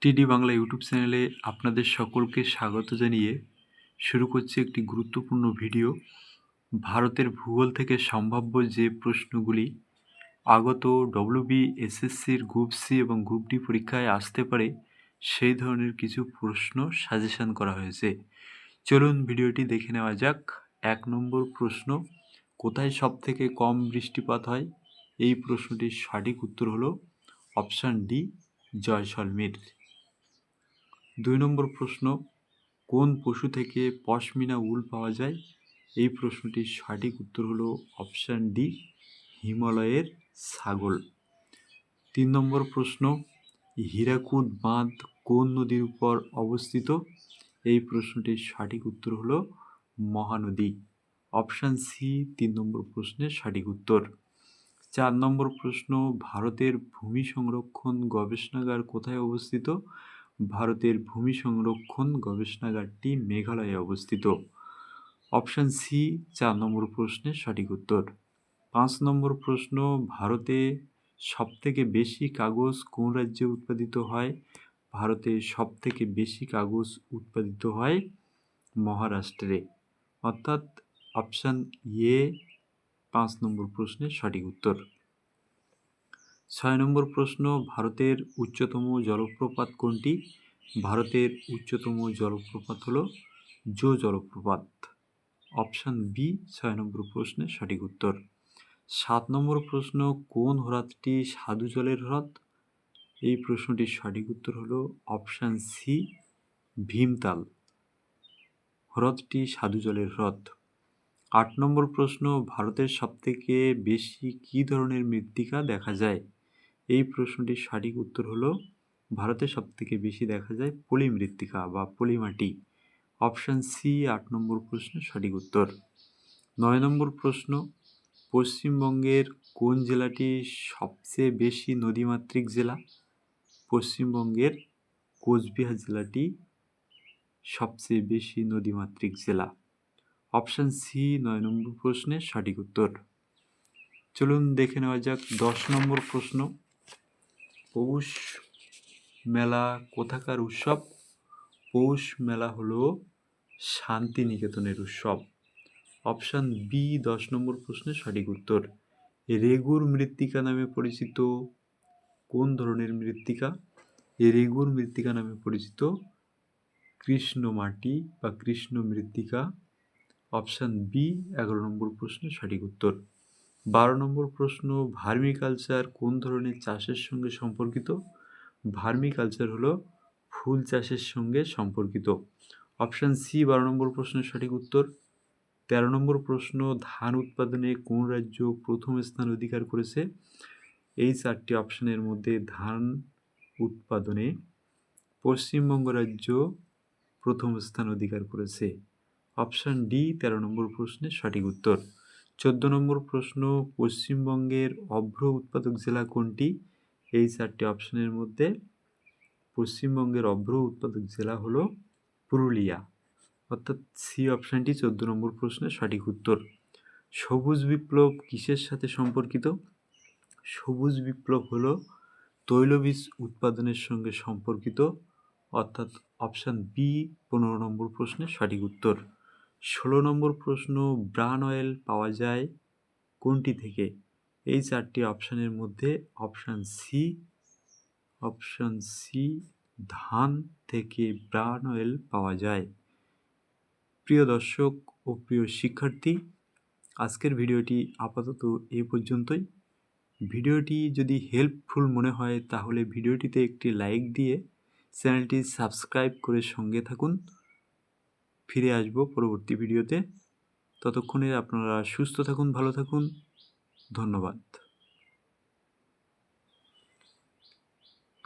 টিডি বাংলা ইউটিউব চ্যানেলে আপনাদের সকলকে স্বাগত জানিয়ে শুরু করছি একটি গুরুত্বপূর্ণ ভিডিও। ভারতের ভূগোল থেকে সম্ভাব্য যে প্রশ্নগুলি আগত ডব্লিউবি, এসএসসির গ্রুপ সি এবং গ্রুপ ডি পরীক্ষায় আসতে পারে, সেই ধরনের কিছু প্রশ্ন সাজেশন করা হয়েছে। চলুন ভিডিওটি দেখে নেওয়া যাক। ১ নম্বর প্রশ্ন, কোথায় সবথেকে কম বৃষ্টিপাত হয়? এই প্রশ্নটির সঠিক উত্তর হলো অপশান ডি, জয়সলমীর। ২ নম্বর প্রশ্ন, কোন পশু থেকে পশমিনা উল পাওয়া যায়? এই প্রশ্নটির সঠিক উত্তর হলো অপশান ডি, হিমালয়ের ছাগল। ৩ নম্বর প্রশ্ন, হীরাকুদ বাঁধ কোন নদীর উপর অবস্থিত? এই প্রশ্নটির সঠিক উত্তর হলো মহানদী। অপশান সি ৩ নম্বর প্রশ্নের সঠিক উত্তর। ৪ নম্বর প্রশ্ন, ভারতের ভূমি সংরক্ষণ গবেষণাগার কোথায় অবস্থিত? ভারতের ভূমি সংরক্ষণ গবেষণাগারটি মেঘালয়ে অবস্থিত। অপশান সি ৪ নম্বর প্রশ্নের সঠিক উত্তর। ৫ নম্বর প্রশ্ন, ভারতে সবথেকে বেশি কাগজ কোন রাজ্যে উৎপাদিত হয়? ভারতে সবথেকে বেশি কাগজ উৎপাদিত হয় মহারাষ্ট্রে, অর্থাৎ অপশান এ ৫ নম্বর প্রশ্নের সঠিক উত্তর। ৬ নম্বর প্রশ্ন, ভারতের উচ্চতম জলপ্রপাত কোনটি? ভারতের উচ্চতম জলপ্রপাত হল জো জলপ্রপাত। অপশান বি ৬ নম্বর প্রশ্নের সঠিক উত্তর। ৭ নম্বর প্রশ্ন, কোন হ্রদটি স্বাদু জলের হ্রদ? এই প্রশ্নটির সঠিক উত্তর হল অপশান সি, ভীমতাল হ্রদটি স্বাদু জলের হ্রদ। ৮ নম্বর প্রশ্ন, ভারতের সবথেকে বেশি কী ধরনের মৃত্তিকা দেখা যায়? এই প্রশ্নটির সঠিক উত্তর হলো ভারতে সবথেকে বেশি দেখা যায় পলি মৃত্তিকা বা পলিমাটি। অপশান সি ৮ নম্বর প্রশ্নের সঠিক উত্তর। ৯ নম্বর প্রশ্ন, পশ্চিমবঙ্গের কোন জেলাটি সবচেয়ে বেশি নদীমাতৃক জেলা? পশ্চিমবঙ্গের কোচবিহার জেলাটি সবচেয়ে বেশি নদীমাতৃক জেলা। অপশান সি ৯ নম্বর প্রশ্নের সঠিক উত্তর। চলুন দেখে নেওয়া যাক ১০ নম্বর প্রশ্ন, পৌষ মেলা কোথাকার উৎসব? পৌষ মেলা হলো শান্তিনিকেতনের উৎসব। অপশান বি ১০ নম্বর প্রশ্নের সঠিক উত্তর। রেগুর মৃত্তিকা নামে পরিচিত কোন ধরনের মৃত্তিকা? রেগুর মৃত্তিকা নামে পরিচিত কৃষ্ণ মাটি বা কৃষ্ণ মৃত্তিকা। অপশান বি ১১ নম্বর প্রশ্নের সঠিক উত্তর। ১২ নম্বর প্রশ্ন, ভার্মিকালচার কোন ধরনের চাষের সঙ্গে সম্পর্কিত? ভার্মিকালচার হলো ফুল চাষের সঙ্গে সম্পর্কিত। অপশান সি ১২ নম্বর প্রশ্নের সঠিক উত্তর। ১৩ নম্বর প্রশ্ন, ধান উৎপাদনে কোন রাজ্য প্রথম স্থান অধিকার করেছে? এই ৪টি অপশানের মধ্যে ধান উৎপাদনে পশ্চিমবঙ্গ রাজ্য প্রথম স্থান অধিকার করেছে। অপশান ডি ১৩ নম্বর প্রশ্নের সঠিক উত্তর। ১৪ নম্বর প্রশ্ন, পশ্চিমবঙ্গের অভ্র উৎপাদক জেলা কোনটি? এই ৪টি অপশানের মধ্যে পশ্চিমবঙ্গের অভ্র উৎপাদক জেলা হলো পুরুলিয়া, অর্থাৎ সি অপশানটি ১৪ নম্বর প্রশ্নের সঠিক উত্তর। সবুজ বিপ্লব কিসের সাথে সম্পর্কিত? সবুজ বিপ্লব হলো তৈলবীজ উৎপাদনের সঙ্গে সম্পর্কিত, অর্থাৎ অপশান বি ১৫ নম্বর প্রশ্নের সঠিক উত্তর। ১৬ নম্বর প্রশ্ন, ব্রান অয়েল পাওয়া যায় কোনটি থেকে? এই ৪টি অপশানের মধ্যে অপশান সি ধান থেকে ব্রান অয়েল পাওয়া যায়। প্রিয় দর্শক ও প্রিয় শিক্ষার্থী, আজকের ভিডিওটি আপাতত এ পর্যন্তই। ভিডিওটি যদি হেল্পফুল মনে হয় তাহলে ভিডিওটিতে একটি লাইক দিয়ে চ্যানেলটি সাবস্ক্রাইব করে সঙ্গে থাকুন। ফিরে আসব পরবর্তী ভিডিওতে। ততক্ষণে আপনারা সুস্থ থাকুন, ভালো থাকুন। ধন্যবাদ।